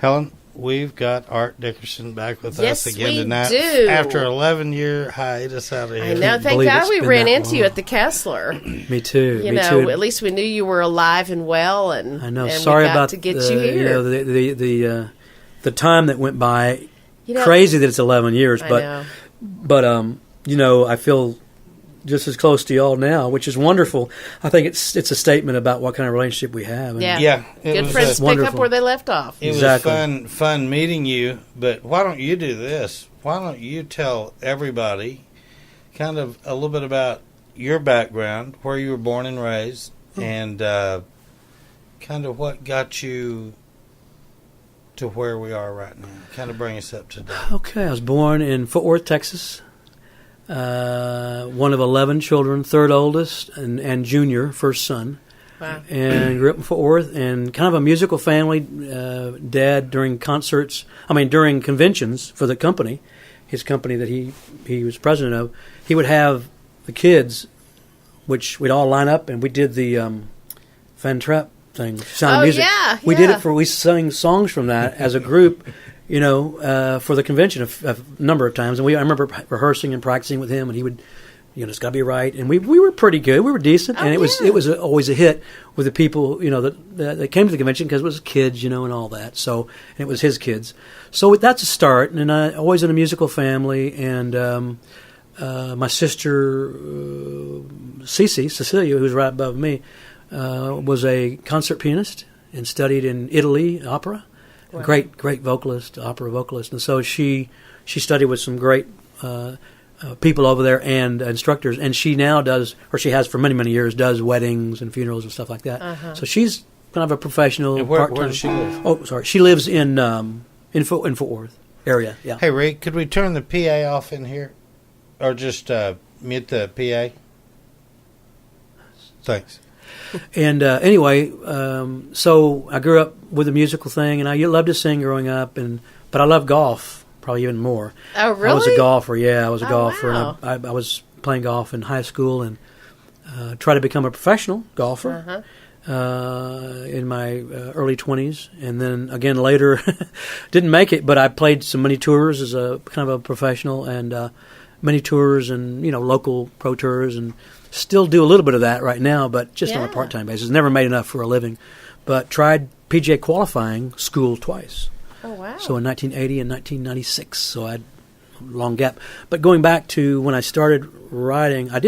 Helen, we've got Art Dickerson back with us again tonight. Yes, we do. After 11-year hiatus out of here. I know. Thank God we ran into you at the Kessler. Me too. You know, at least we knew you were alive and well, and I know. And Sorry we got about to get you here. The time that went by. You know, crazy that it's 11 years, I but know. I feel just as close to y'all now, which is wonderful. I think it's a statement about what kind of relationship we have. And yeah. Good friends pick up where they left off. It was fun meeting you, but why don't you do this? Why don't you tell everybody kind of a little bit about your background, where you were born and raised, and kind of what got you to where we are right now. Kind of bring us up to date. Okay, I was born in Fort Worth, Texas. One of 11 children, third oldest, and junior, first son. Wow. And grew up in Fort Worth, and kind of a musical family. Dad, during conventions for the company, his company that he was president of, he would have the kids, which we'd all line up, and we did the Van Trapp thing, Sound of Music. Yeah, we sang songs from that as a group, for the convention a number of times. And I remember rehearsing and practicing with him, and he would, it's got to be right. And we were pretty good. We were decent, and it was always a hit with the people, that came to the convention because it was kids, and all that. So, and it was his kids. So that's a start. And I always in a musical family, and my sister Cecilia, who's right above me, was a concert pianist and studied in Italy opera. Wow. Great vocalist, opera vocalist, and so she studied with some great people over there and instructors. And she now does, or she has for many years, does weddings and funerals and stuff like that. Uh-huh. So she's kind of a professional. And where does she live? Oh, sorry, she lives in Fort Worth area. Yeah. Hey, Rick, could we turn the PA off in here, or just mute the PA? Thanks. And anyway, so I grew up with a musical thing, and I loved to sing growing up, but I love golf probably even more. Oh, really? I was a golfer. Yeah, I was a golfer. Wow. And I was playing golf in high school and tried to become a professional golfer in my early 20s, and then again later didn't make it, but I played some many tours as a kind of a professional, and many tours and local pro tours, and still do a little bit of that right now, but just on a part-time basis. Never made enough for a living, but tried PGA qualifying school twice. Oh, wow. So in 1980 and 1996, so I had a long gap. But going back to when I started writing, I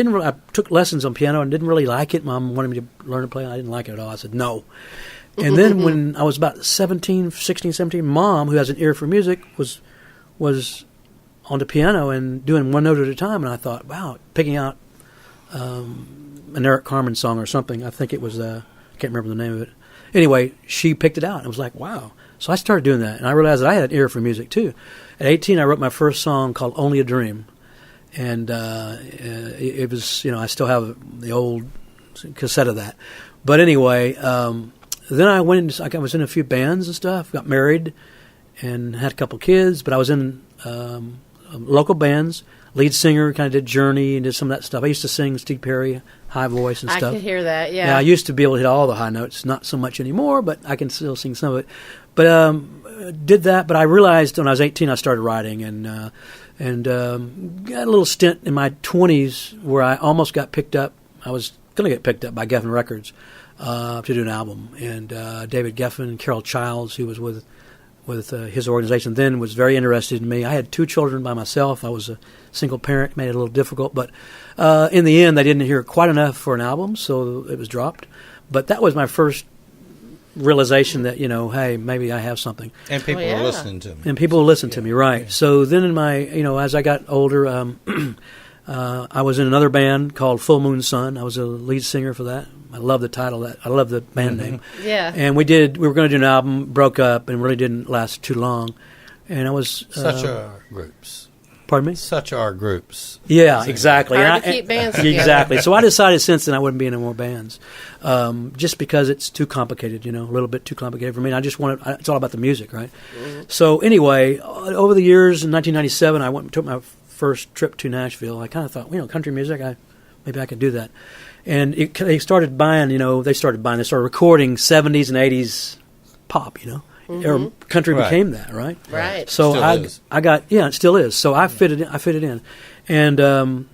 took lessons on piano and didn't really like it. Mom wanted me to learn to play, and I didn't like it at all. I said no. And then when I was about 16, 17, Mom, who has an ear for music, was on the piano and doing one note at a time, and I thought, wow, picking out an Eric Carmen song or something. I think it was, I can't remember the name of it. Anyway, she picked it out. I was like, wow. So I started doing that, and I realized that I had an ear for music too. At 18, I wrote my first song called Only a Dream, and it was, I still have the old cassette of that. But anyway, then I was in a few bands and stuff, got married, and had a couple kids, but I was in local bands. Lead singer, kind of did Journey and did some of that stuff. I used to sing Steve Perry, high voice and stuff. I could hear that, yeah. Yeah, I used to be able to hit all the high notes, not so much anymore, but I can still sing some of it. But did that, but I realized when I was 18 I started writing, and got a little stint in my 20s where I almost got picked up. I was going to get picked up by Geffen Records to do an album. And David Geffen and Carol Childs, who was with his organization then, was very interested in me. I had 2 children by myself. I was a single parent, made it a little difficult. But in the end, they didn't hear quite enough for an album, so it was dropped. But that was my first realization that, hey, maybe I have something. And people were listening to me. And people listened to me, right. Yeah. So then in my, as I got older, I was in another band called Full Moon Sun. I was a lead singer for that. I love the title. I love the band name. Yeah. And we were going to do an album, broke up, and really didn't last too long. And I was... Such are groups. Pardon me? Such are groups. Yeah, exactly. Hard to keep bands together. Exactly. So I decided since then I wouldn't be in any more bands, just because it's too complicated, a little bit too complicated for me. I just wanted... It's all about the music, right? Mm-hmm. So anyway, over the years, in 1997, I went and took my first trip to Nashville. I kind of thought, country music, maybe I could do that. And they started recording 70s and 80s pop, or country became that, right? Right. So it still is. So I fitted in. And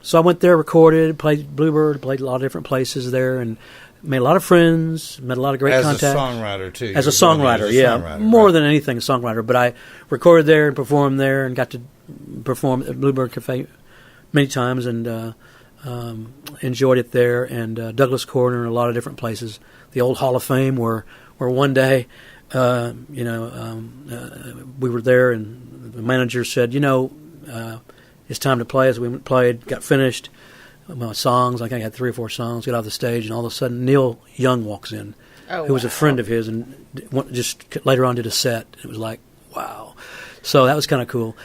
so I went there, recorded, played Bluebird, played a lot of different places there, and made a lot of friends, met a lot of great contacts. As a songwriter, too. As a songwriter, more than anything, a songwriter. But I recorded there and performed there and got to perform at Bluebird Cafe many times and enjoyed it there. And Douglas Corner and a lot of different places. The old Hall of Fame where one day, we were there and the manager said, it's time to play. As we played, got finished. My songs, I had 3 or 4 songs, got off the stage, and all of a sudden Neil Young walks in, who was a friend of his, and just later on did a set. It was like, wow. So that was kind of cool.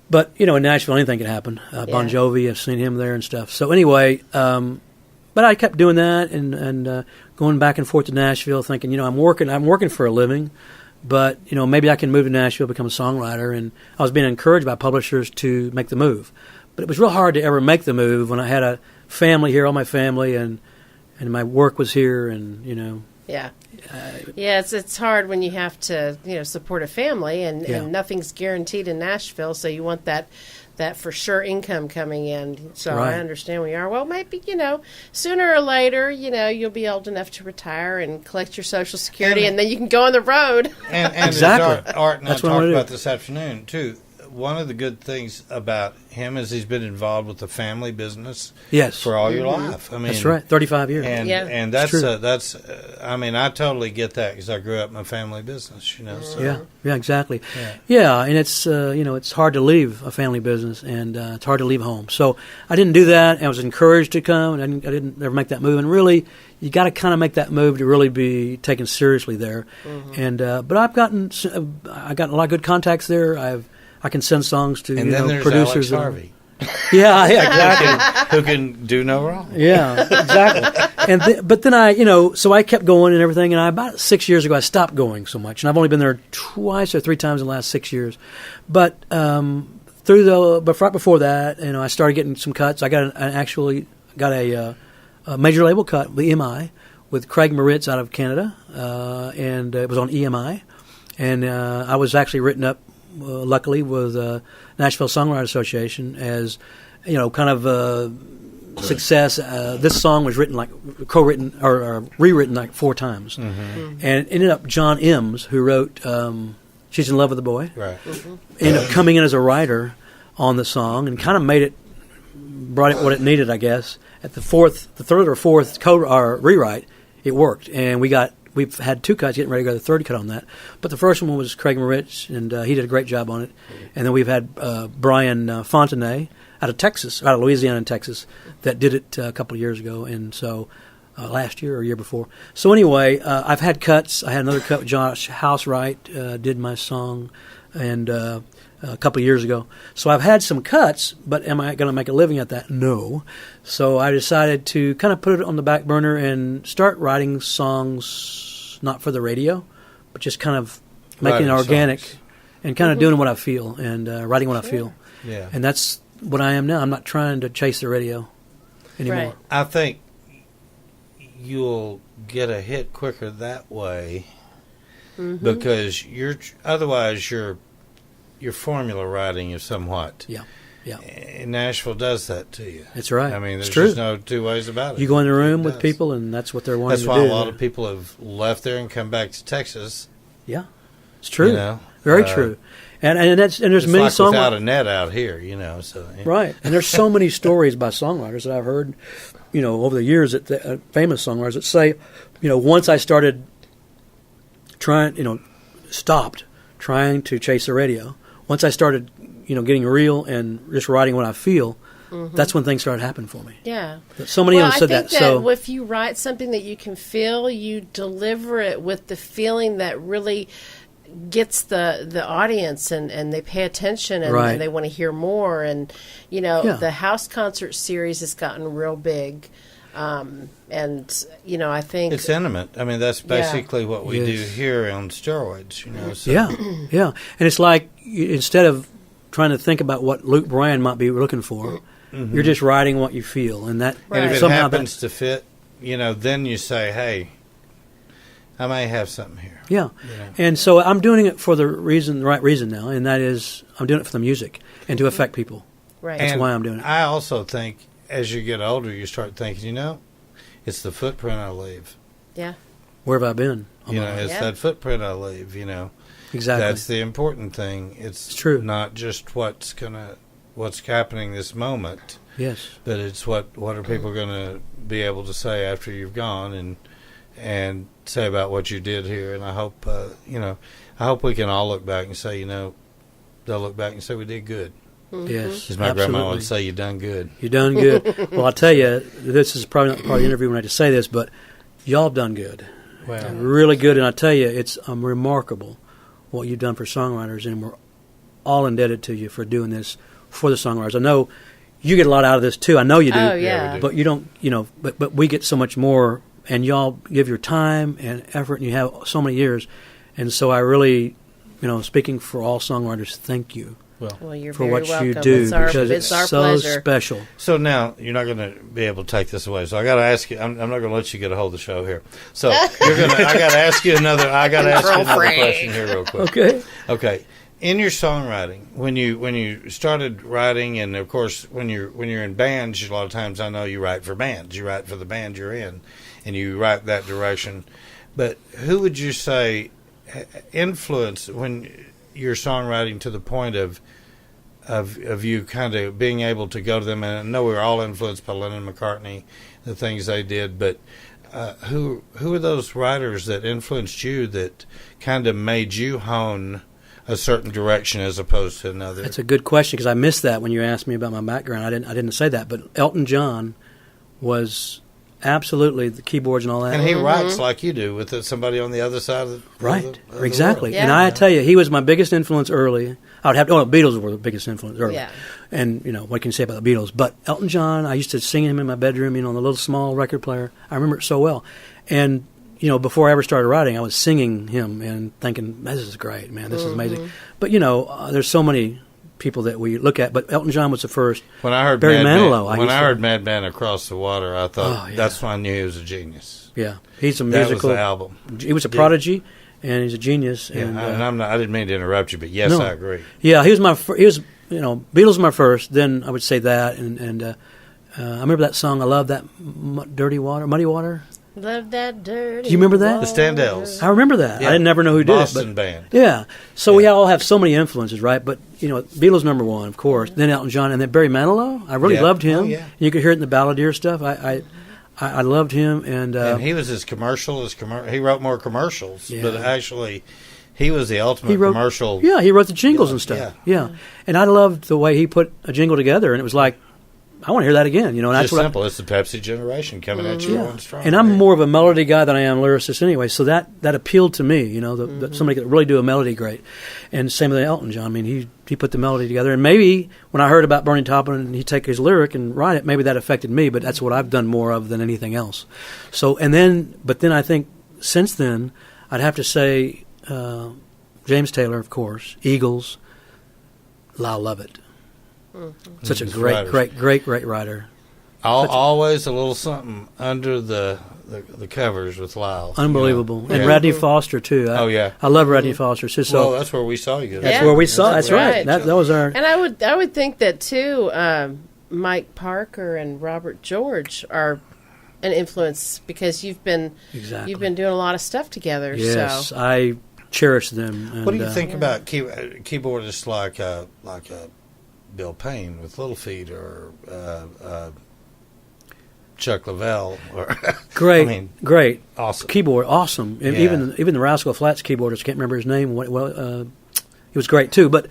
But, in Nashville, anything can happen. Bon Jovi, I've seen him there and stuff. So anyway, but I kept doing that and going back and forth to Nashville thinking, I'm working for a living, but, maybe I can move to Nashville, become a songwriter. And I was being encouraged by publishers to make the move. But it was real hard to ever make the move when I had a family here, all my family, and my work was here, and Yeah, it's hard when you have to support a family, and nothing's guaranteed in Nashville, so you want that for sure income coming in. So I understand where you are. Well, maybe sooner or later, you'll be old enough to retire and collect your Social Security, and then you can go on the road. And exactly. Art and I talked about this afternoon too. One of the good things about him is he's been involved with the family business for all your life. I mean, that's right, 35 years. And that's I totally get that because I grew up in a family business, So. Yeah, exactly. Yeah, and it's it's hard to leave a family business, and it's hard to leave home. So I didn't do that. I was encouraged to come, and I didn't ever make that move. And really, you got to kind of make that move to really be taken seriously there. And but I got a lot of good contacts there. I can send songs to and then there's producers. Alex Harvey. Yeah, exactly. Who can do no wrong. Yeah, exactly. And but then so I kept going and everything. And about 6 years ago, I stopped going so much. And I've only been there 2 or 3 times in the last 6 years. But but right before that, I started getting some cuts. I got a major label cut with EMI with Craig Moritz out of Canada, and it was on EMI. And I was actually written up. Luckily, with Nashville Songwriters Association as kind of success. This song was co-written or rewritten like 4 times, and it ended up John Ems, who wrote "She's in Love with a Boy," ended up coming in as a writer on the song and kind of brought it what it needed, I guess. At the third or fourth rewrite, it worked, and we've had 2 cuts, getting ready to go to the third cut on that. But the first one was Craig Moritz, and he did a great job on it. And then we've had Brian Fontenay out of Louisiana and Texas, that did it a couple of years ago, and so last year or year before. So anyway, I've had cuts. I had another cut with Josh Housewright, did my song, and a couple of years ago. So I've had some cuts, but am I going to make a living at that? No. So I decided to kind of put it on the back burner and start writing songs, not for the radio, but just kind of making it organic and kind of doing what I feel and writing what I feel. Yeah. And that's what I am now. I'm not trying to chase the radio anymore. Right. I think you'll get a hit quicker that way because otherwise your formula writing is somewhat. Yeah. And Nashville does that to you. That's right. I mean, there's true. just no 2 ways about it. You go in the room with people, and that's what they're wanting to do. That's why a lot of people have left there and come back to Texas. Yeah, it's true. Very true. And there's many like songwriters without a net out here, So right. And there's so many stories by songwriters that I've heard, over the years that famous songwriters that say, once I started stopped trying to chase the radio. Once I started, getting real and just writing what I feel, that's when things started happening for me. Yeah. So many of them said I think that. So if you write something that you can feel, you deliver it with the feeling that really gets the audience and they pay attention and they want to hear more. And, the house concert series has gotten real big. And, I think it's intimate. I mean, that's basically what we do here on steroids, So. Yeah. And it's like instead of trying to think about what Luke Bryan might be looking for, you're just writing what you feel. And that and if it somehow happens to fit, then you say, hey, I may have something here. Yeah. You know? And so I'm doing it for the right reason now, and that is I'm doing it for the music and to affect people. Right. That's And why I'm doing it. I also think as you get older, you start thinking, it's the footprint I leave. Yeah. Where have I been? It's that footprint I leave, Exactly. That's the important thing. It's true. Not just what's happening this moment. Yes. But it's what are people going to be able to say after you've gone and say about what you did here. And I hope, I hope we can all look back and say, they'll look back and say we did good. Mm-hmm. Yes. As my grandma would say, you done good. You done good. Well, I'll tell you, this is probably not part of the interview when I just say this, but y'all have done good. Well, really good. And I tell you, it's remarkable what you've done for songwriters, and we're all indebted to you for doing this for the songwriters. I know you get a lot out of this too. I know you do. Oh, yeah. But you don't, but we get so much more, and y'all give your time and effort, and you have so many years. And so I really, speaking for all songwriters, thank you. Well, you're for very what welcome. you do, because it's our so pleasure. special. So now you're not going to be able to take this away. So I got to ask you. I'm not going to let you get a hold of the show here. So I got to ask you another. I got to ask you another question here, real quick. Okay. In your songwriting, when you started writing, and of course when you're in bands, a lot of times I know you write for bands. You write for the band you're in, and you write that direction. But who would you say influence when your songwriting to the point of you kind of being able to go to them? And I know we were all influenced by Lennon and McCartney, the things they did, but who are those writers that influenced you that kind of made you hone a certain direction as opposed to another? That's a good question, because I missed that when you asked me about my background. I didn't say that, but Elton John was absolutely the keyboards and all that. And he writes like you do, with somebody on the other side of the right. Of Exactly. the Yeah. And I tell you, he was my biggest influence early. The Beatles were the biggest influence early. Yeah. And, what can you say about the Beatles? But Elton John, I used to sing him in my bedroom, on the little small record player. I remember it so well. And, before I ever started writing, I was singing him and thinking, this is great, man, this is amazing. But, there's so many people that we look at, but Elton John was the first. When I heard Barry Manilow, Manilow, when I heard Madman Across the Water, I thought, Oh, yeah. that's when I knew he was a genius. Yeah. He's a That musical. was the album. He was a prodigy, and he's a genius. Yeah, And, and I'm not. I didn't mean to interrupt you, but yes, No. I agree. Yeah, he was my. Beatles were my first. Then I would say that, and I remember that song. I love that Muddy Water. Love that dirty. Do you remember that? The Standells. I remember that. Yeah. I didn't never know who did Boston it. band. Yeah. So we all have so many influences, right? But Beatles number one, of course. Then Elton John, and then Barry Manilow. I really loved him. Oh, yeah. You could hear it in the balladeer stuff. I loved him, and he was as commercial as he wrote more commercials, Yeah. but actually, he was the ultimate commercial. Yeah, he wrote the jingles and stuff. Yeah. And I loved the way he put a jingle together, and it was like, I want to hear that again. And that's Just what simple. It's the Pepsi generation coming at you on strong. And I'm more of a melody guy than I am lyricist anyway, so that appealed to me, that somebody could really do a melody great. And same with Elton John. I mean, he put the melody together. And maybe when I heard about Bernie Taupin and he'd take his lyric and write it, maybe that affected me, but that's what I've done more of than anything else. So, but then I think since then, I'd have to say James Taylor, of course, Eagles, Lyle Lovett. Such a great writer. Always a little something under the covers with Lyle. Unbelievable. Yeah. And Radney Foster, too. I love Radney Foster. So that's where we saw you. That's where we saw. That's right. That was our. And I would think that too. Mike Parker and Robert George are an influence because you've been doing a lot of stuff together. Yes, so. I cherish them. And, what do you think about keyboardists like Bill Payne with Little Feat or Chuck Leavell? Great, awesome keyboard, awesome. Yeah. Even the Rascal Flatts keyboardist, can't remember his name. He was great too. But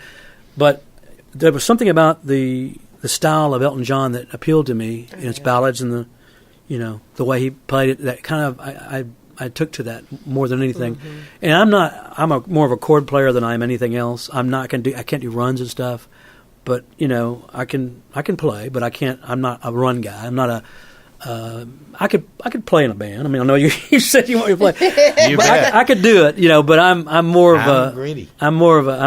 there was something about the style of Elton John that appealed to me in its ballads and the way he played it. That kind of I took to that more than anything. And I'm more of a chord player than I am anything else. I can't do runs and stuff. But I can play, but I can't. I'm not a run guy. I'm not a. I could play in a band. I mean, I know you said you want me to play. But I could do it, But I'm more of a. Greedy. I'm more. But I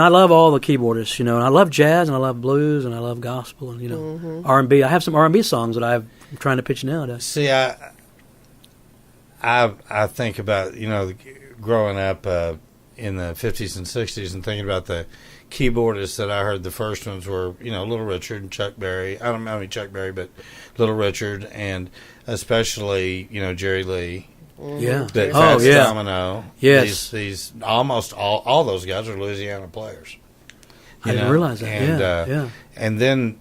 love all the keyboardists, And I love jazz, and I love blues, and I love gospel, and R&B. I have some R&B songs that I've trying to pitch nowadays. See, I think about, growing up in the 50s and 60s and thinking about the keyboardists that I heard. The first ones were, Little Richard and Chuck Berry. I don't mean Chuck Berry, but Little Richard, and especially, Jerry Lee. Yeah. Fats Domino. Yes. These almost all those guys are Louisiana players. I didn't realize that. And, and then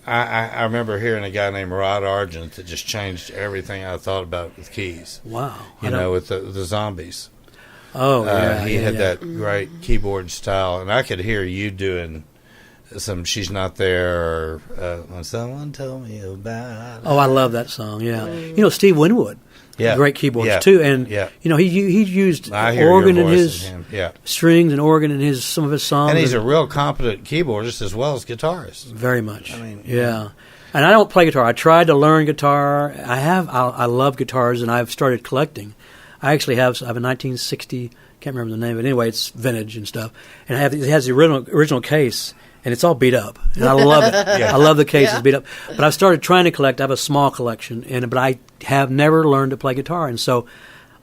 I remember hearing a guy named Rod Argent that just changed everything I thought about with keys. Wow. With the Zombies. Oh, yeah. He had that great keyboard style, and I could hear you doing some "She's Not There" or "When Someone Told Me About It." Oh, I love that song. Yeah, Steve Winwood, great keyboards too, and he used organ in his strings and organ in some of his songs, and he's a real competent keyboardist as well as guitarist. Very much. And I don't play guitar. I tried to learn guitar. I love guitars, and I've started collecting. I actually have a 1960, can't remember the name of it. Anyway, it's vintage and stuff. And it has the original case, and it's all beat up. And I love it. I love the case. It's beat up. But I've started trying to collect. I have a small collection, but I have never learned to play guitar. And so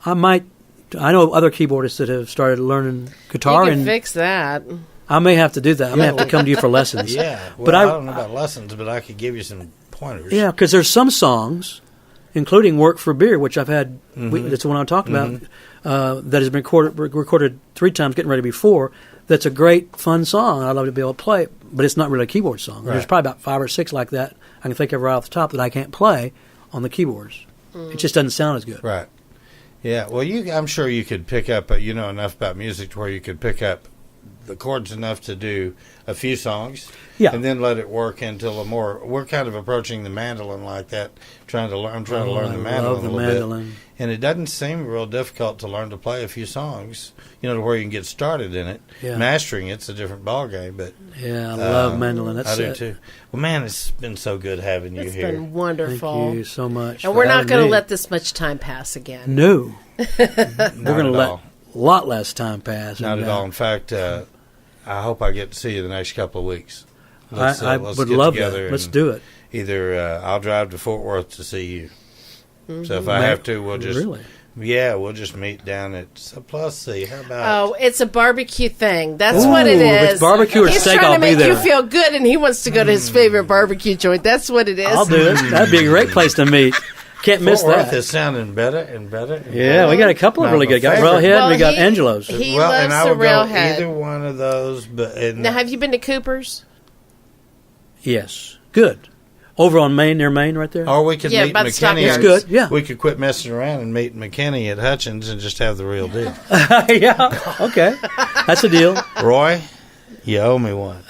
I know other keyboardists that have started learning guitar. You can fix that. I may have to do that. I may have to come to you for lessons. But I don't know about lessons, but I could give you some pointers. Yeah, because there's some songs, including "Work for Beer," which I've had. That's the one I'm talking about. That has been recorded 3 times, getting ready to be 4. That's a great, fun song. I'd love to be able to play it, but it's not really a keyboard song. Right. There's probably about 5 or 6 like that I can think of right off the top that I can't play on the keyboards. It just doesn't sound as good. Right. Yeah. Well, I'm sure you could pick up. You know enough about music to where you could pick up the chords enough to do a few songs, and then let it work until we're kind of approaching the mandolin like that, I'm trying to learn the mandolin a little bit. And it doesn't seem real difficult to learn to play a few songs, to where you can get started in it. Yeah. Mastering it's a different ballgame, but I love mandolin. I do too. Well, man, it's been so good having you here. It's been wonderful. Thank you so much. And we're not going to let this much time pass again. No. We're going to let a lot less time pass. Not at all. In fact, I hope I get to see you the next couple of weeks. I would love that. Let's do it. Either I'll drive to Fort Worth to see you. So if I have to, we'll just meet down at Plus C. How about? Oh, it's a barbecue thing. That's what it is. If it's barbecue or He's steak, trying I'll to make be there. you feel good, and he wants to go to his favorite barbecue joint. That's what it is. I'll do it. That'd be a great place to meet. Can't miss Fort Worth that. is sounding better and better. Yeah, we got a couple of really good guys. Railhead, we got Angelo's. He loves and I the would go Railhead. either one of those. Now, have you been to Cooper's? Yes, good. Over on Main, near Main, right there. Or we could meet McKinney. It's good. Yeah, we could quit messing around and meet McKinney at Hutchins and just have the real deal. Yeah, okay, that's a deal. Roy, you owe me one.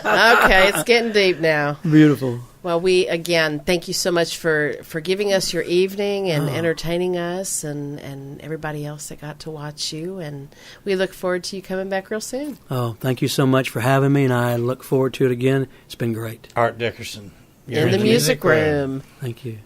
Okay, it's getting deep now. Beautiful. Well, again, thank you so much for giving us your evening and entertaining us and everybody else that got to watch you. And we look forward to you coming back real soon. Oh, thank you so much for having me, and I look forward to it again. It's been great. Art Dickerson. In the music room. Thank you.